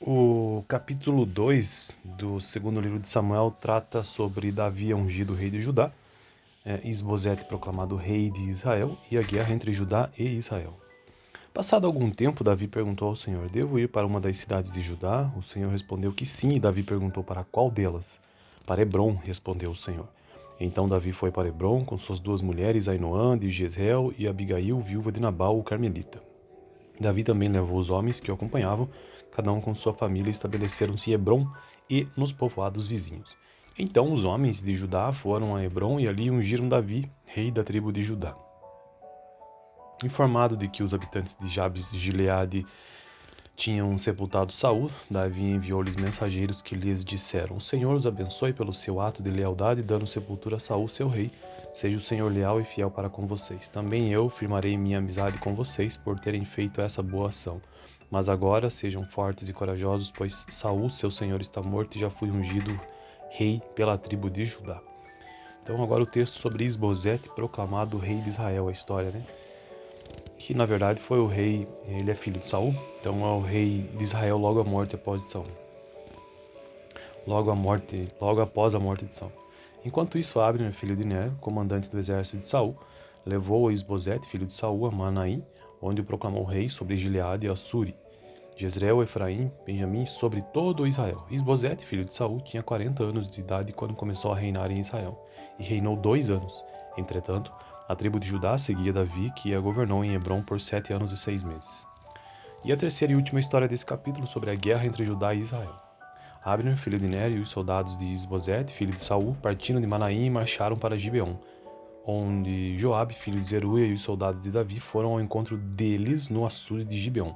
O capítulo 2 do segundo livro de Samuel trata sobre Davi ungido rei de Judá, Isbosete proclamado rei de Israel e a guerra entre Judá e Israel. Passado algum tempo, Davi perguntou ao Senhor: Devo ir para uma das cidades de Judá? O Senhor respondeu que sim, e Davi perguntou: para qual delas? Para Hebrom, respondeu o Senhor. Então Davi foi para Hebrom com suas duas mulheres, Ainoã de Jezreel e Abigail, viúva de Nabal, o carmelita. Davi também levou os homens que o acompanhavam, cada um com sua família, e estabeleceram-se em Hebrom e nos povoados vizinhos. Então os homens de Judá foram a Hebrom e ali ungiram Davi, rei da tribo de Judá. Informado de que os habitantes de Jabes de Gileade tinham sepultado Saul, Davi enviou-lhes mensageiros que lhes disseram: O Senhor os abençoe pelo seu ato de lealdade, dando sepultura a Saul, seu rei. Seja o Senhor leal e fiel para com vocês. Também eu firmarei minha amizade com vocês por terem feito essa boa ação. Mas agora sejam fortes e corajosos, pois Saul, seu senhor, está morto e já foi ungido rei pela tribo de Judá. Então agora o texto sobre Isbosete, proclamado rei de Israel, a história, né? Que na verdade foi o rei, ele é filho de Saul, então é o rei de Israel logo à morte após de Saul. Logo após a morte de Saul. Enquanto isso, Abner, filho de Ner, comandante do exército de Saul, levou a Isbosete, filho de Saul, a Manaim, onde o proclamou rei sobre Gileade e Assuri, Jezreel, Efraim, Benjamim, sobre todo Israel. Isbosete, filho de Saul, tinha 40 anos de idade quando começou a reinar em Israel, e reinou 2 anos. Entretanto, a tribo de Judá seguia Davi, que a governou em Hebrom por 7 anos e 6 meses. E a terceira e última história desse capítulo sobre a guerra entre Judá e Israel. Abner, filho de Ner, e os soldados de Isbosete, filho de Saul, partiram de Manaim e marcharam para Gibeon, onde Joabe, filho de Zeruia, e os soldados de Davi foram ao encontro deles no açude de Gibeon.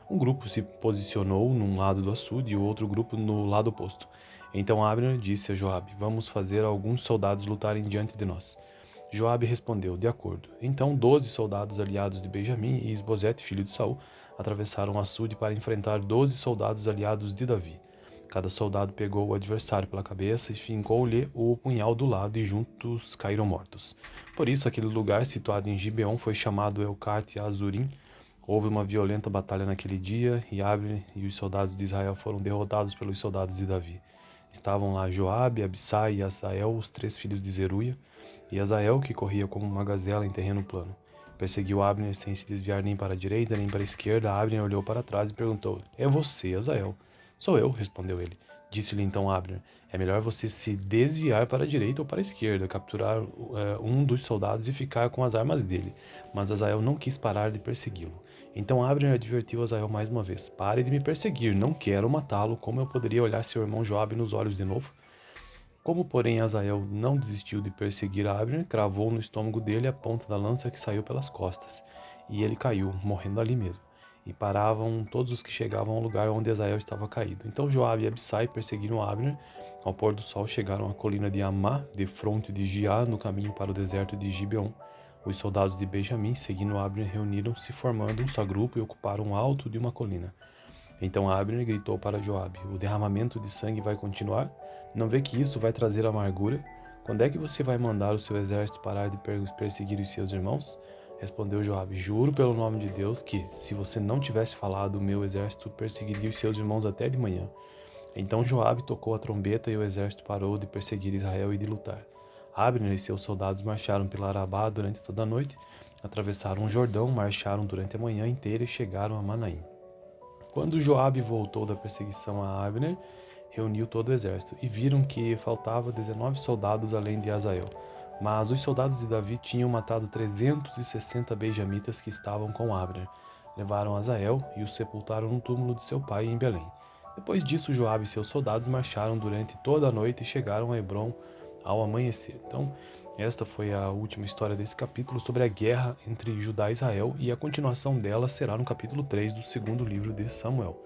Um grupo se posicionou num lado do açude e o outro grupo no lado oposto. Então Abner disse a Joabe: Vamos fazer alguns soldados lutarem diante de nós. Joabe respondeu: De acordo. Então 12 soldados aliados de Benjamim e Isbosete, filho de Saul, atravessaram o açude para enfrentar 12 soldados aliados de Davi. Cada soldado pegou o adversário pela cabeça e fincou-lhe o punhal do lado, e juntos caíram mortos. Por isso, aquele lugar, situado em Gibeon, foi chamado Elcate Azurim. Houve uma violenta batalha naquele dia, e Abner e os soldados de Israel foram derrotados pelos soldados de Davi. Estavam lá Joabe, Abissai e Asael, os 3 filhos de Zeruia, e Asael, que corria como uma gazela em terreno plano. Perseguiu Abner sem se desviar nem para a direita nem para a esquerda. Abner olhou para trás e perguntou: É você, Asael? Sou eu, respondeu ele. Disse-lhe então Abner: É melhor você se desviar para a direita ou para a esquerda, capturar um dos soldados e ficar com as armas dele. Mas Asael não quis parar de persegui-lo. Então Abner advertiu Asael mais uma vez: Pare de me perseguir, não quero matá-lo. Como eu poderia olhar seu irmão Joabe nos olhos de novo? Como, porém, Asael não desistiu de perseguir Abner, cravou no estômago dele a ponta da lança que saiu pelas costas, e ele caiu, morrendo ali mesmo. E paravam todos os que chegavam ao lugar onde Asael estava caído. Então Joabe e Abissai perseguiram Abner. Ao pôr do sol chegaram à colina de Amá, de fronte de Giá, no caminho para o deserto de Gibeon. Os soldados de Benjamim, seguindo Abner, reuniram-se, formando um só grupo, e ocuparam o alto de uma colina. Então Abner gritou para Joabe: O derramamento de sangue vai continuar? Não vê que isso vai trazer amargura? Quando é que você vai mandar o seu exército parar de perseguir os seus irmãos? Respondeu Joabe: Juro pelo nome de Deus que, se você não tivesse falado, o meu exército perseguiria os seus irmãos até de manhã. Então Joabe tocou a trombeta e o exército parou de perseguir Israel e de lutar. Abner e seus soldados marcharam pela Arabá durante toda a noite, atravessaram o Jordão, marcharam durante a manhã inteira e chegaram a Manaim. Quando Joabe voltou da perseguição a Abner, reuniu todo o exército, e viram que faltava 19 soldados além de Asael. Mas os soldados de Davi tinham matado 360 benjamitas que estavam com Abner. Levaram Asael e o sepultaram no túmulo de seu pai em Belém. Depois disso, Joabe e seus soldados marcharam durante toda a noite e chegaram a Hebrom ao amanhecer. Então, esta foi a última história desse capítulo sobre a guerra entre Judá e Israel, e a continuação dela será no capítulo 3 do segundo livro de Samuel.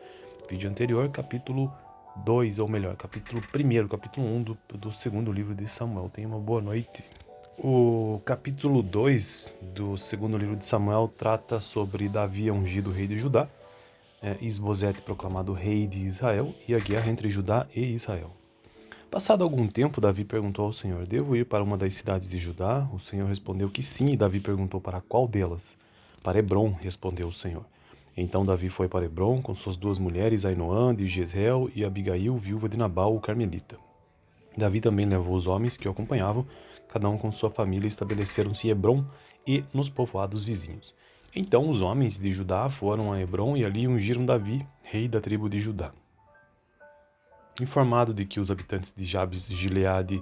Vídeo anterior, capítulo 2, ou melhor, capítulo 1, capítulo 1 do segundo livro de Samuel. Tenha uma boa noite. O capítulo 2 do segundo livro de Samuel trata sobre Davi ungido rei de Judá, Isbosete proclamado rei de Israel, e a guerra entre Judá e Israel. Passado algum tempo, Davi perguntou ao Senhor: Devo ir para uma das cidades de Judá? O Senhor respondeu que sim, e Davi perguntou: Para qual delas? Para Hebrom, respondeu o Senhor. Então Davi foi para Hebrom com suas duas mulheres, Ainoã de Jezreel e Abigail, viúva de Nabal, o carmelita. Davi também levou os homens que o acompanhavam, cada um com sua família, e estabeleceram-se em Hebrom e nos povoados vizinhos. Então os homens de Judá foram a Hebrom e ali ungiram Davi, rei da tribo de Judá. Informado de que os habitantes de Jabes de Gileade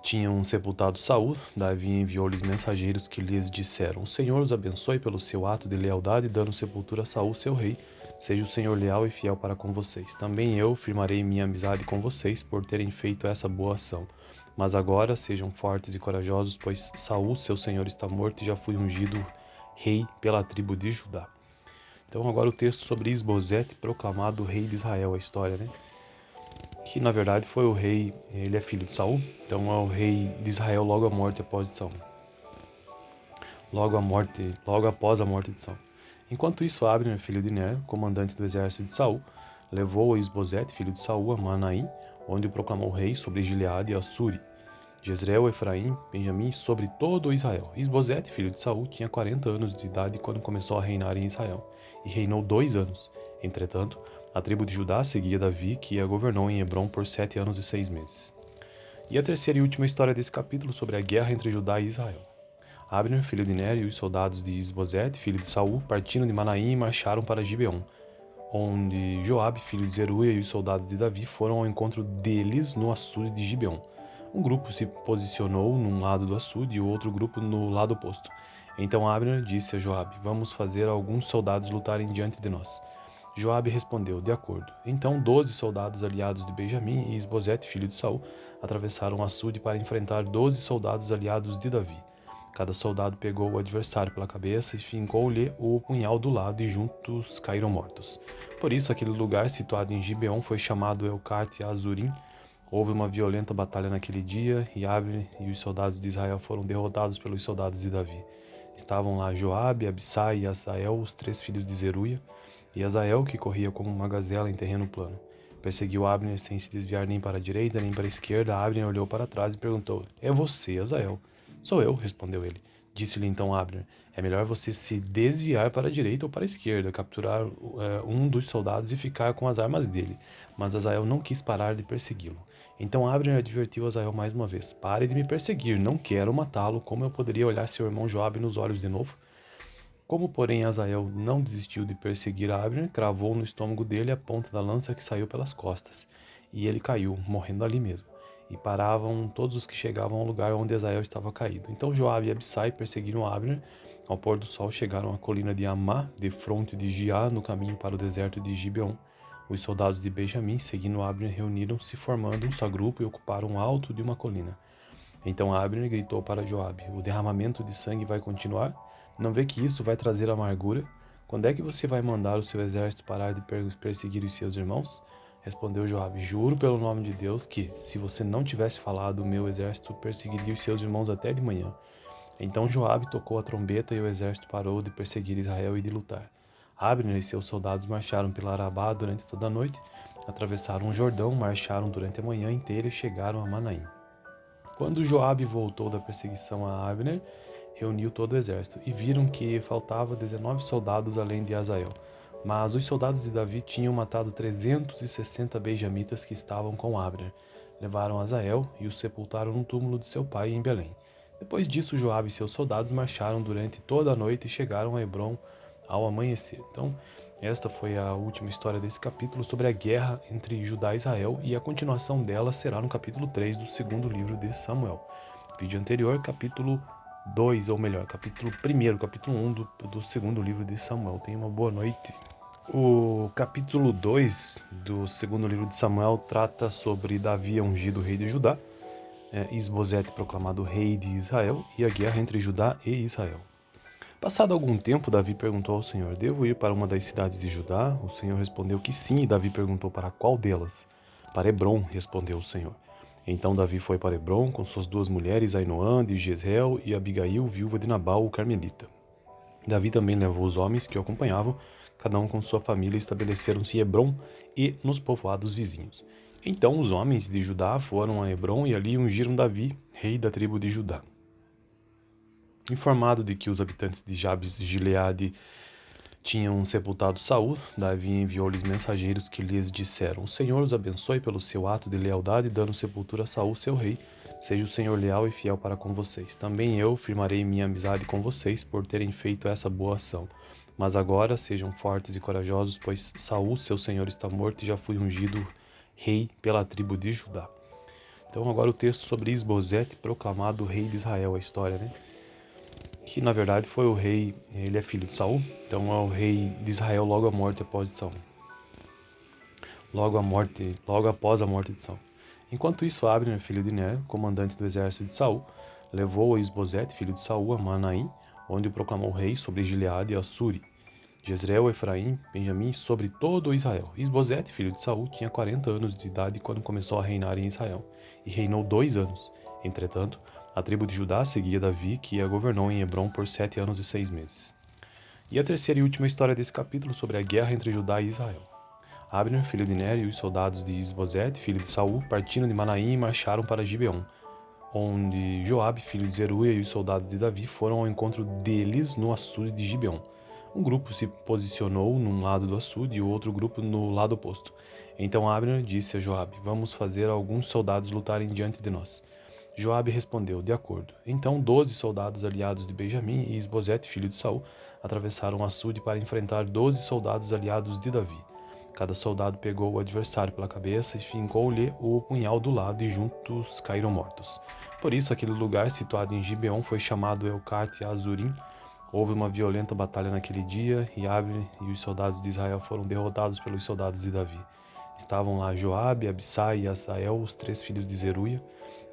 tinham sepultado Saul, Davi enviou-lhes mensageiros que lhes disseram: O Senhor os abençoe pelo seu ato de lealdade, dando sepultura a Saul, seu rei. Seja o Senhor leal e fiel para com vocês. Também eu firmarei minha amizade com vocês por terem feito essa boa ação. Mas agora sejam fortes e corajosos, pois Saul, seu senhor, está morto e já foi ungido rei pela tribo de Judá. Então agora o texto sobre Isbosete, proclamado rei de Israel, a história, né? Que na verdade foi o rei, ele é filho de Saul, então é o rei de Israel logo após a morte de Saul. Enquanto isso, Abner, filho de Ner, comandante do exército de Saul, levou a Isbosete, filho de Saul, a Manaim, onde o proclamou rei sobre Gileade e Assuri, Jezreel, Efraim, Benjamim, sobre todo Israel. Isbosete, filho de Saul, tinha 40 anos de idade quando começou a reinar em Israel, e reinou 2 anos. Entretanto, a tribo de Judá seguia Davi, que a governou em Hebrom por 7 anos e 6 meses. E a terceira e última história desse capítulo sobre a guerra entre Judá e Israel. Abner, filho de Ner, e os soldados de Isbosete, filho de Saul, partiram de Manaim e marcharam para Gibeon, onde Joabe, filho de Zeruia, e os soldados de Davi foram ao encontro deles no açude de Gibeon. Um grupo se posicionou num lado do açude e o outro grupo no lado oposto. Então Abner disse a Joabe: Vamos fazer alguns soldados lutarem diante de nós. Joabe respondeu: De acordo. Então 12 soldados aliados de Benjamim e Isbosete, filho de Saul, atravessaram o açude para enfrentar 12 soldados aliados de Davi. Cada soldado pegou o adversário pela cabeça e fincou-lhe o punhal do lado, e juntos caíram mortos. Por isso aquele lugar, situado em Gibeon, foi chamado Elcate Azurim. Houve uma violenta batalha naquele dia, e Abner e os soldados de Israel foram derrotados pelos soldados de Davi. Estavam lá Joabe, Abissai e Asael, os 3 filhos de Zeruia, e Asael, que corria como uma gazela em terreno plano. Perseguiu Abner sem se desviar nem para a direita nem para a esquerda. Abner olhou para trás e perguntou: É você, Asael? Sou eu, respondeu ele. Disse-lhe então Abner: É melhor você se desviar para a direita ou para a esquerda, capturar um dos soldados e ficar com as armas dele. Mas Asael não quis parar de persegui-lo. Então Abner advertiu Asael mais uma vez: Pare de me perseguir, não quero matá-lo. Como eu poderia olhar seu irmão Joabe nos olhos de novo? Como, porém, Asael não desistiu de perseguir Abner, cravou no estômago dele a ponta da lança que saiu pelas costas, e ele caiu, morrendo ali mesmo. E paravam todos os que chegavam ao lugar onde Asael estava caído. Então Joabe e Abissai perseguiram Abner. Ao pôr do sol chegaram à colina de Amá, defronte de Giá, no caminho para o deserto de Gibeon. Os soldados de Benjamim, seguindo Abner, reuniram-se, formando um só grupo, e ocuparam o alto de uma colina. Então Abner gritou para Joabe: O derramamento de sangue vai continuar? Não vê que isso vai trazer amargura? Quando é que você vai mandar o seu exército parar de perseguir os seus irmãos? Respondeu Joabe: Juro pelo nome de Deus que, se você não tivesse falado, o meu exército perseguiria os seus irmãos até de manhã. Então Joabe tocou a trombeta e o exército parou de perseguir Israel e de lutar. Abner e seus soldados marcharam pela Arabá durante toda a noite, atravessaram o Jordão, marcharam durante a manhã inteira e chegaram a Manaim. Quando Joabe voltou da perseguição a Abner, reuniu todo o exército, e viram que faltava 19 soldados além de Asael. Mas os soldados de Davi tinham matado 360 benjamitas que estavam com Abner. Levaram Asael e o sepultaram no túmulo de seu pai em Belém. Depois disso, Joabe e seus soldados marcharam durante toda a noite e chegaram a Hebrom ao amanhecer. Então, esta foi a última história desse capítulo sobre a guerra entre Judá e Israel, e a continuação dela será no capítulo 3 do segundo livro de Samuel. Vídeo anterior, capítulo 2, ou melhor, capítulo 1 do segundo livro de Samuel. Tenha uma boa noite. O capítulo 2 do segundo livro de Samuel trata sobre Davi ungido rei de Judá, Isbosete proclamado rei de Israel, e a guerra entre Judá e Israel. Passado algum tempo, Davi perguntou ao Senhor: Devo ir para uma das cidades de Judá? O Senhor respondeu que sim, e Davi perguntou: Para qual delas? Para Hebrom, respondeu o Senhor. Então Davi foi para Hebrom com suas 2 mulheres, Ainoã de Jezreel e Abigail, viúva de Nabal, o carmelita. Davi também levou os homens que o acompanhavam, cada um com sua família, e estabeleceram-se em Hebrom e nos povoados vizinhos. Então os homens de Judá foram a Hebrom e ali ungiram Davi, rei da tribo de Judá. Informado de que os habitantes de Jabes de Gileade tinham sepultado Saul, Davi enviou-lhes mensageiros que lhes disseram: O Senhor os abençoe pelo seu ato de lealdade, dando sepultura a Saul, seu rei. Seja o Senhor leal e fiel para com vocês. Também eu firmarei minha amizade com vocês por terem feito essa boa ação. Mas agora sejam fortes e corajosos, pois Saul, seu senhor, está morto e já foi ungido rei pela tribo de Judá. Então agora o texto sobre Isbosete, proclamado rei de Israel, a história, né? Que na verdade foi o rei, ele é filho de Saul, então é o rei de Israel logo após Saul. Logo após a morte de Saul. Enquanto isso, Abner, filho de Ner, comandante do exército de Saul, levou a Isbosete, filho de Saul, a Manaim, onde o proclamou rei sobre Gileade e Assuri, Jezreel, Efraim, Benjamim, sobre todo Israel. Isbosete, filho de Saul, tinha 40 anos de idade quando começou a reinar em Israel, e reinou 2 anos. Entretanto, a tribo de Judá seguia Davi, que a governou em Hebrom por 7 anos e 6 meses. E a terceira e última história desse capítulo sobre a guerra entre Judá e Israel. Abner, filho de Ner, e os soldados de Isbosete, filho de Saul, partiram de Manaim e marcharam para Gibeon, onde Joabe, filho de Zeruia, e os soldados de Davi foram ao encontro deles no açude de Gibeon. Um grupo se posicionou num lado do açude e o outro grupo no lado oposto. Então Abner disse a Joabe: Vamos fazer alguns soldados lutarem diante de nós. Joabe respondeu: De acordo. Então 12 soldados aliados de Benjamim e Isbosete, filho de Saul, atravessaram o açude para enfrentar 12 soldados aliados de Davi. Cada soldado pegou o adversário pela cabeça e fincou-lhe o punhal do lado, e juntos caíram mortos. Por isso, aquele lugar situado em Gibeon foi chamado Elcate Azurim. Houve uma violenta batalha naquele dia, e Abner e os soldados de Israel foram derrotados pelos soldados de Davi. Estavam lá Joabe, Abissai e Asael, os 3 filhos de Zeruia,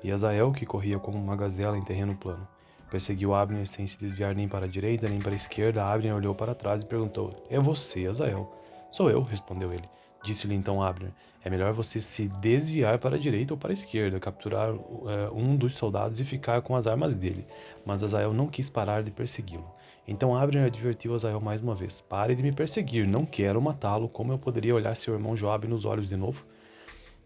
e Asael, que corria como uma gazela em terreno plano. Perseguiu Abner sem se desviar nem para a direita nem para a esquerda. Abner olhou para trás e perguntou: É você, Asael? Sou eu, respondeu ele. Disse-lhe então Abner: É melhor você se desviar para a direita ou para a esquerda, capturar um dos soldados e ficar com as armas dele. Mas Asael não quis parar de persegui-lo. Então Abner advertiu Asael mais uma vez: Pare de me perseguir, não quero matá-lo. Como eu poderia olhar seu irmão Joabe nos olhos de novo?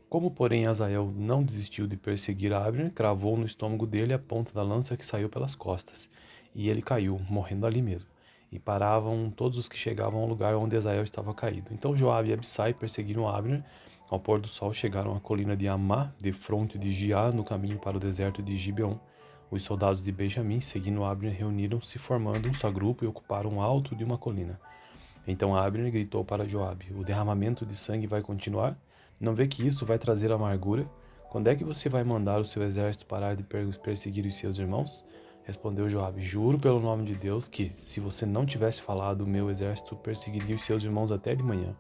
Como, porém, Asael não desistiu de perseguir Abner, cravou no estômago dele a ponta da lança que saiu pelas costas, e ele caiu, morrendo ali mesmo. E paravam todos os que chegavam ao lugar onde Asael estava caído. Então Joabe e Abissai perseguiram Abner. Ao pôr do sol chegaram à colina de Amá, defronte de Giá, no caminho para o deserto de Gibeon. Os soldados de Benjamim, seguindo Abner, reuniram-se, formando um só grupo, e ocuparam o alto de uma colina. Então Abner gritou para Joabe: O derramamento de sangue vai continuar? Não vê que isso vai trazer amargura? Quando é que você vai mandar o seu exército parar de perseguir os seus irmãos? Respondeu Joabe: Juro pelo nome de Deus que, se você não tivesse falado, o meu exército perseguiria os seus irmãos até de manhã.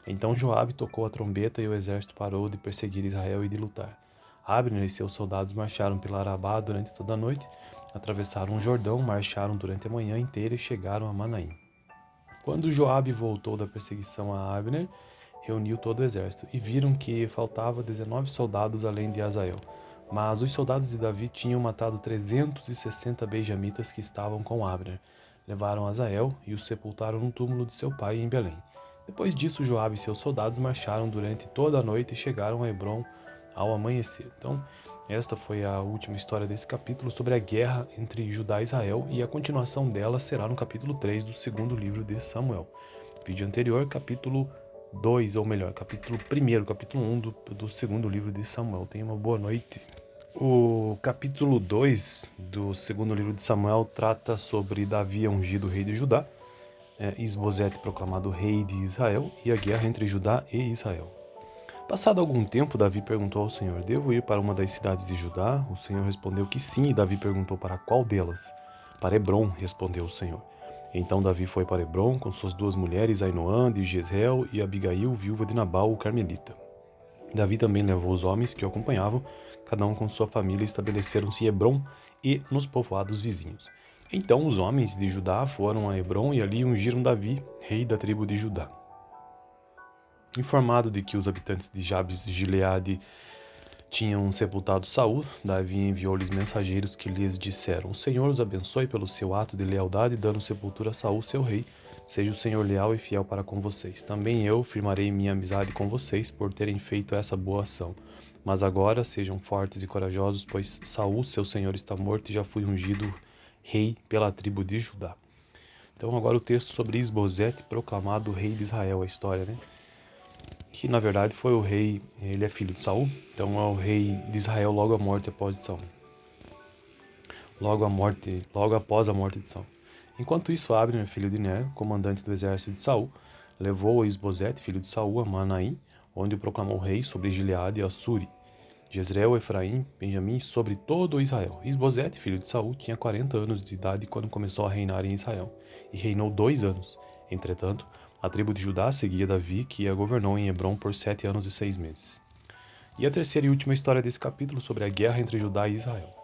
Então Joabe tocou a trombeta e o exército parou de perseguir Israel e de lutar. Abner e seus soldados marcharam pela Arabá durante toda a noite, atravessaram o Jordão, marcharam durante a manhã inteira e chegaram a Manaim. Quando Joabe voltou da perseguição a Abner, reuniu todo o exército, e viram que faltava 19 soldados além de Asael. Mas os soldados de Davi tinham matado 360 benjamitas que estavam com Abner. Levaram Asael e o sepultaram no túmulo de seu pai em Belém. Depois disso, Joabe e seus soldados marcharam durante toda a noite e chegaram a Hebrom ao amanhecer. Então, esta foi a última história desse capítulo sobre a guerra entre Judá e Israel, e a continuação dela será no capítulo 3 do segundo livro de Samuel. Vídeo anterior, capítulo 2, ou melhor, capítulo 1, capítulo 1 do segundo livro de Samuel. Tenha uma boa noite. O capítulo 2 do segundo livro de Samuel trata sobre Davi ungido rei de Judá, Isbosete proclamado rei de Israel, e a guerra entre Judá e Israel. Passado algum tempo, Davi perguntou ao Senhor: Devo ir para uma das cidades de Judá? O Senhor respondeu que sim, e Davi perguntou: Para qual delas? Para Hebrom, respondeu o Senhor. Então Davi foi para Hebrom com suas 2 mulheres, Ainoã de Jezreel e Abigail, viúva de Nabal, o carmelita. Davi também levou os homens que o acompanhavam, cada um com sua família, e estabeleceram-se em Hebrom e nos povoados vizinhos. Então os homens de Judá foram a Hebrom e ali ungiram Davi, rei da tribo de Judá. Informado de que os habitantes de Jabes de Gileade tinham sepultado Saul, Davi enviou-lhes mensageiros que lhes disseram: O Senhor os abençoe pelo seu ato de lealdade, dando sepultura a Saul, seu rei. Seja o Senhor leal e fiel para com vocês. Também eu firmarei minha amizade com vocês por terem feito essa boa ação. Mas agora sejam fortes e corajosos, pois Saul, seu senhor, está morto e já foi ungido rei pela tribo de Judá. Então agora o texto sobre Isbosete, proclamado rei de Israel, a história, né? Que na verdade foi o rei, ele é filho de Saul, então é o rei de Israel logo à morte após de Saul. Logo após a morte de Saul. Enquanto isso, Abner, filho de Ner, comandante do exército de Saul, levou Isbosete, filho de Saul, a Manaim, onde o proclamou rei sobre Gileade e Assuri, Jezreel, Efraim, Benjamim, sobre todo Israel. Isbosete, filho de Saul, tinha 40 anos de idade quando começou a reinar em Israel, e reinou 2 anos. Entretanto, a tribo de Judá seguia Davi, que a governou em Hebrom por 7 anos e 6 meses. E a terceira e última história desse capítulo sobre a guerra entre Judá e Israel.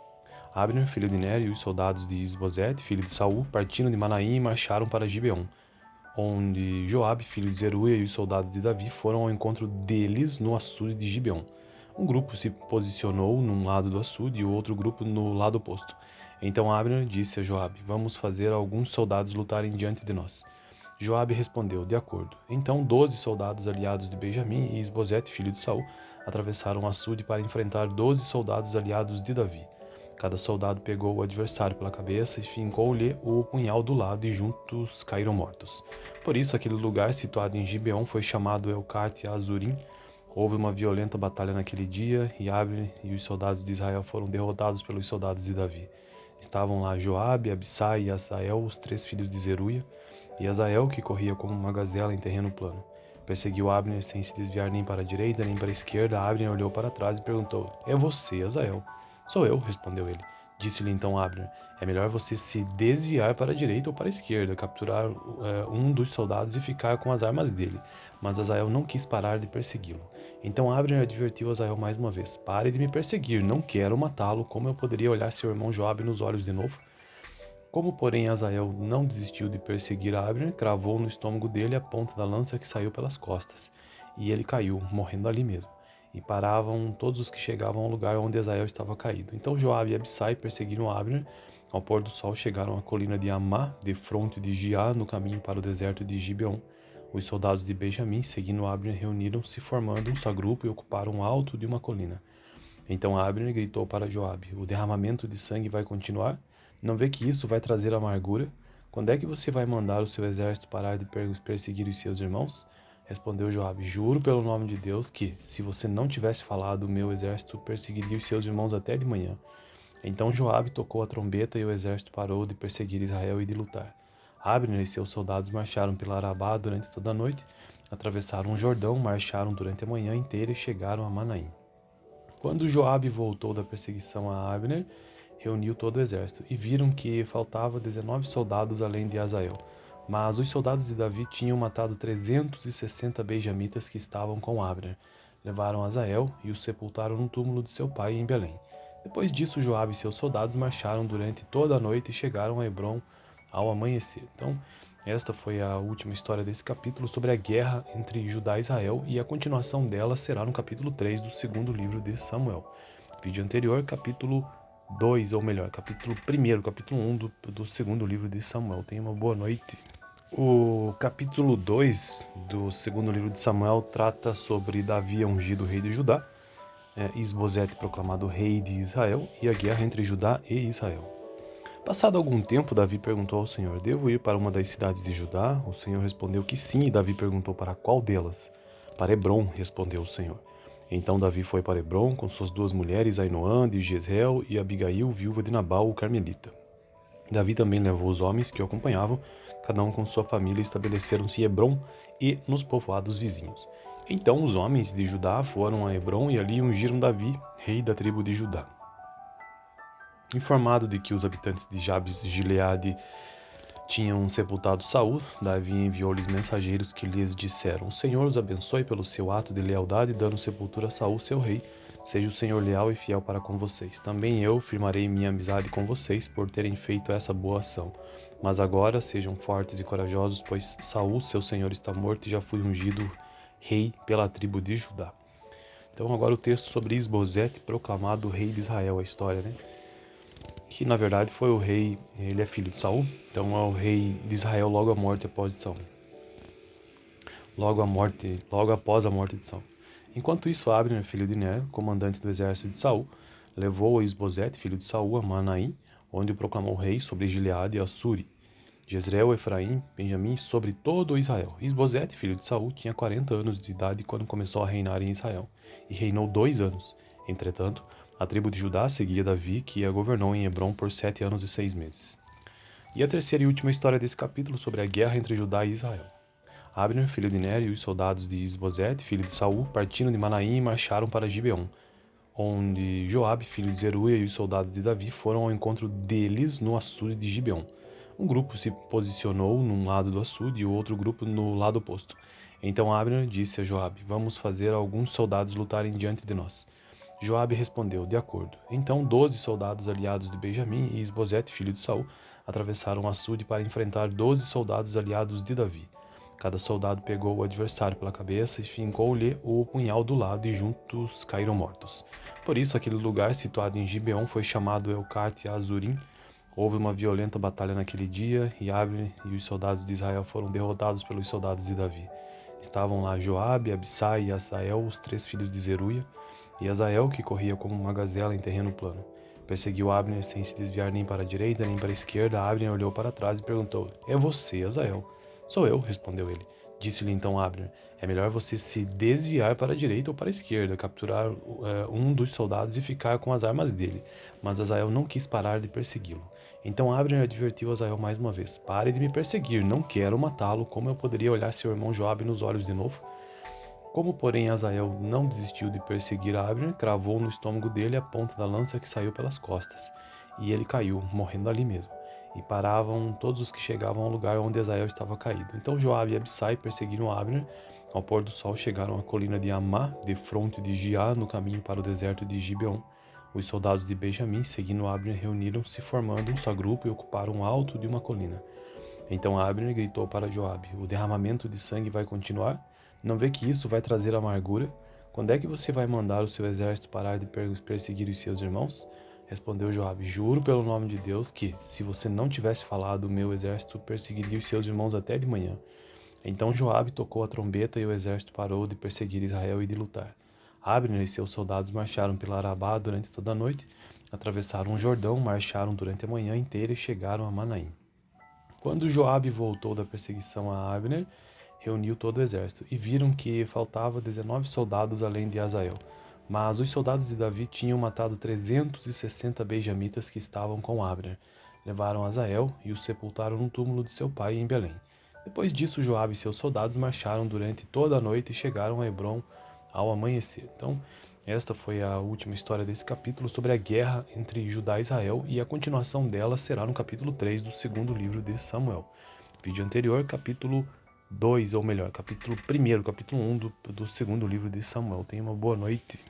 Abner, filho de Ner, e os soldados de Isbosete, filho de Saul, partiram de Manaim e marcharam para Gibeon, onde Joabe, filho de Zeruia, e os soldados de Davi foram ao encontro deles no açude de Gibeon. Um grupo se posicionou num lado do açude e o outro grupo no lado oposto. Então Abner disse a Joabe: Vamos fazer alguns soldados lutarem diante de nós. Joabe respondeu: De acordo. Então 12 soldados aliados de Benjamim e Isbosete, filho de Saul, atravessaram o açude para enfrentar 12 soldados aliados de Davi. Cada soldado pegou o adversário pela cabeça e fincou-lhe o punhal do lado e juntos caíram mortos. Por isso aquele lugar situado em Gibeon foi chamado Elcate Azurim. Houve uma violenta batalha naquele dia e Abner e os soldados de Israel foram derrotados pelos soldados de Davi. Estavam lá Joabe, Abissai e Asael, os 3 filhos de Zeruia, e Asael, que corria como uma gazela em terreno plano. Perseguiu Abner sem se desviar nem para a direita nem para a esquerda. Abner olhou para trás e perguntou: É você, Asael? Sou eu, respondeu ele. Disse-lhe então Abner: É melhor você se desviar para a direita ou para a esquerda, capturar um dos soldados e ficar com as armas dele. Mas Asael não quis parar de persegui-lo. Então Abner advertiu Asael mais uma vez: Pare de me perseguir, não quero matá-lo. Como eu poderia olhar seu irmão Joabe nos olhos de novo? Como, porém, Asael não desistiu de perseguir Abner, cravou no estômago dele a ponta da lança que saiu pelas costas, e ele caiu, morrendo ali mesmo. E paravam todos os que chegavam ao lugar onde Asael estava caído. Então Joabe e Abissai perseguiram Abner. Ao pôr do sol chegaram à colina de Amá, defronte de Giá, no caminho para o deserto de Gibeon. Os soldados de Benjamim, seguindo Abner, reuniram-se, formando um só grupo, e ocuparam o alto de uma colina. Então Abner gritou para Joabe: O derramamento de sangue vai continuar? Não vê que isso vai trazer amargura? Quando é que você vai mandar o seu exército parar de perseguir os seus irmãos? Respondeu Joabe: Juro pelo nome de Deus que, se você não tivesse falado, o meu exército perseguiria os seus irmãos até de manhã. Então Joabe tocou a trombeta e o exército parou de perseguir Israel e de lutar. Abner e seus soldados marcharam pela Arabá durante toda a noite, atravessaram o Jordão, marcharam durante a manhã inteira e chegaram a Manaim. Quando Joabe voltou da perseguição a Abner, reuniu todo o exército, e viram que faltava 19 soldados além de Asael. Mas os soldados de Davi tinham matado 360 benjamitas que estavam com Abner. Levaram Asael e o sepultaram no túmulo de seu pai em Belém. Depois disso, Joabe e seus soldados marcharam durante toda a noite e chegaram a Hebrom ao amanhecer. Então, esta foi a última história desse capítulo sobre a guerra entre Judá e Israel, e a continuação dela será no capítulo 3 do segundo livro de Samuel. Vídeo anterior, capítulo 2, ou melhor, capítulo 1, capítulo 1 do segundo livro de Samuel. Tenha uma boa noite. O capítulo 2 do segundo livro de Samuel trata sobre Davi ungido rei de Judá, Isbosete proclamado rei de Israel, e a guerra entre Judá e Israel. Passado algum tempo, Davi perguntou ao Senhor: Devo ir para uma das cidades de Judá? O Senhor respondeu que sim, e Davi perguntou: Para qual delas? Para Hebrom, respondeu o Senhor. Então Davi foi para Hebrom com suas 2 mulheres, Ainoã de Jezreel e Abigail, viúva de Nabal, o carmelita. Davi também levou os homens que o acompanhavam, cada um com sua família, e estabeleceram-se em Hebrom e nos povoados vizinhos. Então os homens de Judá foram a Hebrom e ali ungiram Davi, rei da tribo de Judá. Informado de que os habitantes de Jabes de Gileade tinham sepultado Saul, Davi enviou-lhes mensageiros que lhes disseram: O Senhor os abençoe pelo seu ato de lealdade, dando sepultura a Saul, seu rei. Seja o Senhor leal e fiel para com vocês. Também eu firmarei minha amizade com vocês por terem feito essa boa ação. Mas agora sejam fortes e corajosos, pois Saul, seu senhor, está morto e já foi ungido rei pela tribo de Judá. Então agora o texto sobre Isbosete, proclamado rei de Israel, a história, né? Que na verdade foi o rei, ele é filho de Saul, então é o rei de Israel logo à morte após de Saul. Logo após a morte de Saul. Enquanto isso, Abner, filho de Ner, comandante do exército de Saul, levou Isbosete, filho de Saul, a Manaim, onde o proclamou rei sobre Gileade e Assuri, Jezreel, Efraim, Benjamim, sobre todo Israel. Isbosete, filho de Saul, tinha 40 anos de idade quando começou a reinar em Israel, e reinou 2 anos. Entretanto, a tribo de Judá seguia Davi, que a governou em Hebrom por 7 anos e 6 meses. E a terceira e última história desse capítulo sobre a guerra entre Judá e Israel. Abner, filho de Ner, e os soldados de Isbosete, filho de Saul, partiram de Manaim e marcharam para Gibeon, onde Joabe, filho de Zeruia, e os soldados de Davi foram ao encontro deles no açude de Gibeon. Um grupo se posicionou num lado do açude e o outro grupo no lado oposto. Então Abner disse a Joabe: Vamos fazer alguns soldados lutarem diante de nós. Joabe respondeu: De acordo. Então 12 soldados aliados de Benjamim e Isbosete, filho de Saul, atravessaram o açude para enfrentar 12 soldados aliados de Davi. Cada soldado pegou o adversário pela cabeça e fincou-lhe o punhal do lado, e juntos caíram mortos. Por isso, aquele lugar situado em Gibeon foi chamado Elcate Azurim. Houve uma violenta batalha naquele dia, e Abner e os soldados de Israel foram derrotados pelos soldados de Davi. Estavam lá Joabe, Abissai e Asael, os 3 filhos de Zeruia, e Asael, que corria como uma gazela em terreno plano. Perseguiu Abner sem se desviar nem para a direita nem para a esquerda. Abner olhou para trás e perguntou: É você, Asael? Sou eu, respondeu ele. Disse-lhe então Abner: É melhor você se desviar para a direita ou para a esquerda, capturar um dos soldados e ficar com as armas dele. Mas Asael não quis parar de persegui-lo. Então Abner advertiu Asael mais uma vez: Pare de me perseguir, não quero matá-lo. Como eu poderia olhar seu irmão Joabe nos olhos de novo? Como, porém, Asael não desistiu de perseguir Abner, cravou no estômago dele a ponta da lança que saiu pelas costas, e ele caiu, morrendo ali mesmo. E paravam todos os que chegavam ao lugar onde Asael estava caído. Então Joabe e Abissai perseguiram Abner. Ao pôr do sol chegaram à colina de Amá, defronte de Giá, no caminho para o deserto de Gibeon. Os soldados de Benjamim, seguindo Abner, reuniram-se formando um só grupo e ocuparam o alto de uma colina. Então Abner gritou para Joabe: O derramamento de sangue vai continuar? Não vê que isso vai trazer amargura? Quando é que você vai mandar o seu exército parar de perseguir os seus irmãos? Respondeu Joabe: Juro pelo nome de Deus que, se você não tivesse falado, o meu exército perseguiria os seus irmãos até de manhã. Então Joabe tocou a trombeta e o exército parou de perseguir Israel e de lutar. Abner e seus soldados marcharam pela Arabá durante toda a noite, atravessaram o Jordão, marcharam durante a manhã inteira e chegaram a Manaim. Quando Joabe voltou da perseguição a Abner, reuniu todo o exército, e viram que faltava 19 soldados além de Asael. Mas os soldados de Davi tinham matado 360 benjamitas que estavam com Abner. Levaram Asael e o sepultaram no túmulo de seu pai em Belém. Depois disso, Joabe e seus soldados marcharam durante toda a noite e chegaram a Hebrom ao amanhecer. Então, esta foi a última história desse capítulo sobre a guerra entre Judá e Israel, e a continuação dela será no capítulo 3 do segundo livro de Samuel. Vídeo anterior, capítulo 2, ou melhor, capítulo 1, capítulo 1 do segundo livro de Samuel. Tenha uma boa noite.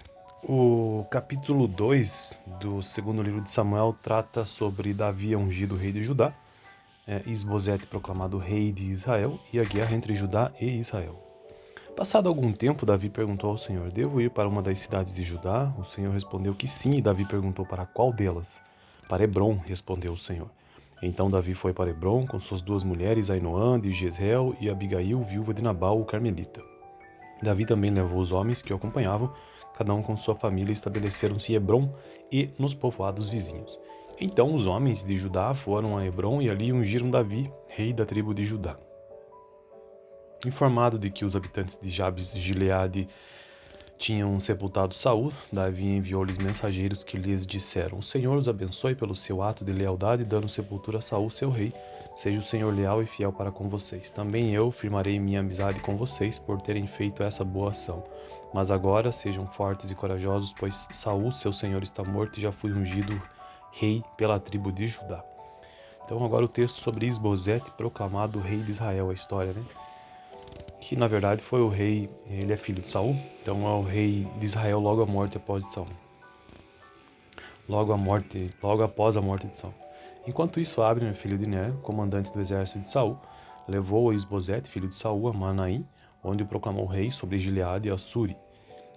O capítulo 2 do segundo livro de Samuel trata sobre Davi ungido rei de Judá, Isbosete proclamado rei de Israel, e a guerra entre Judá e Israel. Passado algum tempo, Davi perguntou ao Senhor: Devo ir para uma das cidades de Judá? O Senhor respondeu que sim, e Davi perguntou: Para qual delas? Para Hebrom, respondeu o Senhor. Então Davi foi para Hebrom com suas 2 mulheres, Ainoã de Jezreel e Abigail, viúva de Nabal, o carmelita. Davi também levou os homens que o acompanhavam, cada um com sua família, e estabeleceram-se em Hebrom e nos povoados vizinhos. Então os homens de Judá foram a Hebrom e ali ungiram Davi, rei da tribo de Judá. Informado de que os habitantes de Jabes de Gileade tinham sepultado Saul, Davi enviou-lhes mensageiros que lhes disseram: O Senhor os abençoe pelo seu ato de lealdade, dando sepultura a Saul, seu rei. Seja o Senhor leal e fiel para com vocês. Também eu firmarei minha amizade com vocês por terem feito essa boa ação. Mas agora sejam fortes e corajosos, pois Saul, seu senhor, está morto e já foi ungido rei pela tribo de Judá. Então agora o texto sobre Isbosete, proclamado rei de Israel, a história, né? Que na verdade foi o rei, ele é filho de Saul, então é o rei de Israel logo após Saul. Logo após a morte de Saul. Enquanto isso, Abner, filho de Ner, comandante do exército de Saul, levou Isbosete, filho de Saul, a Manaim, onde o proclamou rei sobre Gileade e Assuri,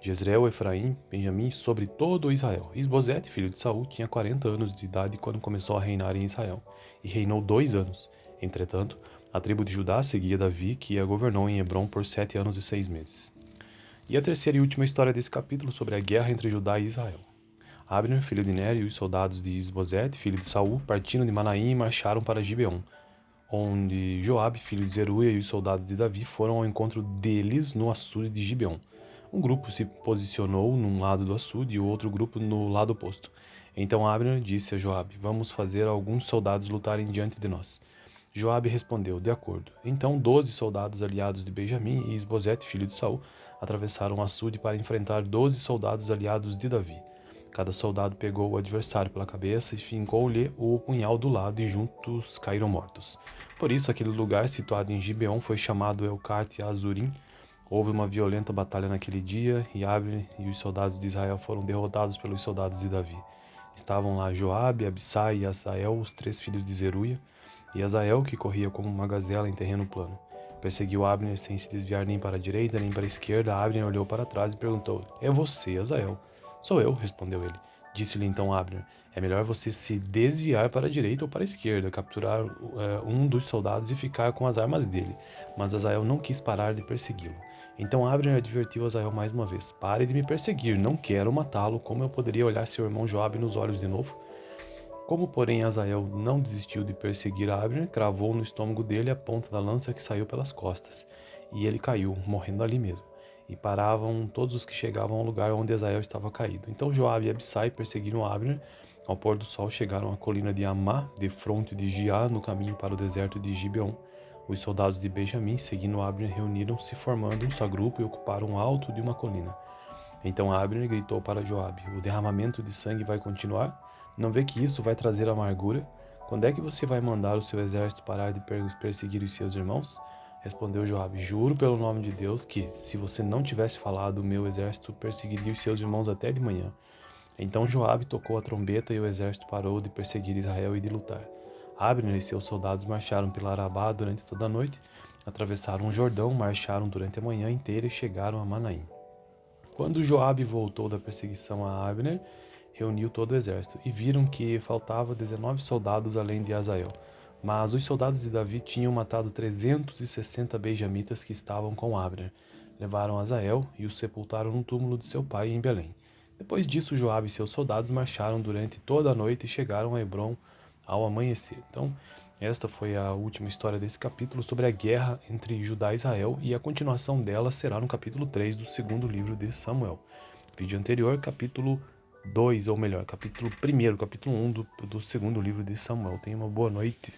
Jezreel, Efraim, Benjamim, sobre todo Israel. Isbosete, filho de Saul, tinha 40 anos de idade quando começou a reinar em Israel, e reinou 2 anos. Entretanto, a tribo de Judá seguia Davi, que a governou em Hebrom por 7 anos e 6 meses. E a terceira e última história desse capítulo sobre a guerra entre Judá e Israel. Abner, filho de Ner, e os soldados de Isbosete, filho de Saul, partiram de Manaim e marcharam para Gibeon, onde Joabe, filho de Zeruia, e os soldados de Davi foram ao encontro deles no açude de Gibeon. Um grupo se posicionou num lado do açude e o outro grupo no lado oposto. Então Abner disse a Joabe: Vamos fazer alguns soldados lutarem diante de nós. Joabe respondeu: De acordo. Então 12 soldados aliados de Benjamim e Isbosete, filho de Saul, atravessaram o açude para enfrentar 12 soldados aliados de Davi. Cada soldado pegou o adversário pela cabeça e fincou-lhe o punhal do lado, e juntos caíram mortos. Por isso, aquele lugar, situado em Gibeon, foi chamado Elcate Azurim. Houve uma violenta batalha naquele dia, e Abner e os soldados de Israel foram derrotados pelos soldados de Davi. Estavam lá Joabe, Abissai e Asael, os 3 filhos de Zeruia, e Asael, que corria como uma gazela em terreno plano. Perseguiu Abner sem se desviar nem para a direita nem para a esquerda. Abner olhou para trás e perguntou: É você, Asael? Sou eu, respondeu ele. Disse-lhe então Abner: É melhor você se desviar para a direita ou para a esquerda, capturar um dos soldados e ficar com as armas dele. Mas Asael não quis parar de persegui-lo. Então Abner advertiu Asael mais uma vez: Pare de me perseguir, não quero matá-lo. Como eu poderia olhar seu irmão Joabe nos olhos de novo? Como, porém, Asael não desistiu de perseguir Abner, cravou no estômago dele a ponta da lança que saiu pelas costas, e ele caiu, morrendo ali mesmo. E paravam todos os que chegavam ao lugar onde Asael estava caído. Então Joabe e Abissai perseguiram Abner. Ao pôr do sol chegaram à colina de Amá, defronte de Giá, no caminho para o deserto de Gibeon. Os soldados de Benjamim, seguindo Abner, reuniram-se formando um só grupo e ocuparam o alto de uma colina. Então Abner gritou para Joabe: O derramamento de sangue vai continuar? Não vê que isso vai trazer amargura? Quando é que você vai mandar o seu exército parar de perseguir os seus irmãos? Respondeu Joabe: Juro pelo nome de Deus que, se você não tivesse falado, o meu exército perseguiria os seus irmãos até de manhã. Então Joabe tocou a trombeta e o exército parou de perseguir Israel e de lutar. Abner e seus soldados marcharam pela Arabá durante toda a noite, atravessaram o Jordão, marcharam durante a manhã inteira e chegaram a Manaim. Quando Joabe voltou da perseguição a Abner, reuniu todo o exército, e viram que faltava 19 soldados além de Asael. Mas os soldados de Davi tinham matado 360 benjamitas que estavam com Abner. Levaram Asael e o sepultaram no túmulo de seu pai em Belém. Depois disso, Joabe e seus soldados marcharam durante toda a noite e chegaram a Hebrom ao amanhecer. Então, esta foi a última história desse capítulo sobre a guerra entre Judá e Israel, e a continuação dela será no capítulo 3 do segundo livro de Samuel. Vídeo anterior, capítulo 2, ou melhor, capítulo 1, capítulo 1 do segundo livro de Samuel. Tenha uma boa noite.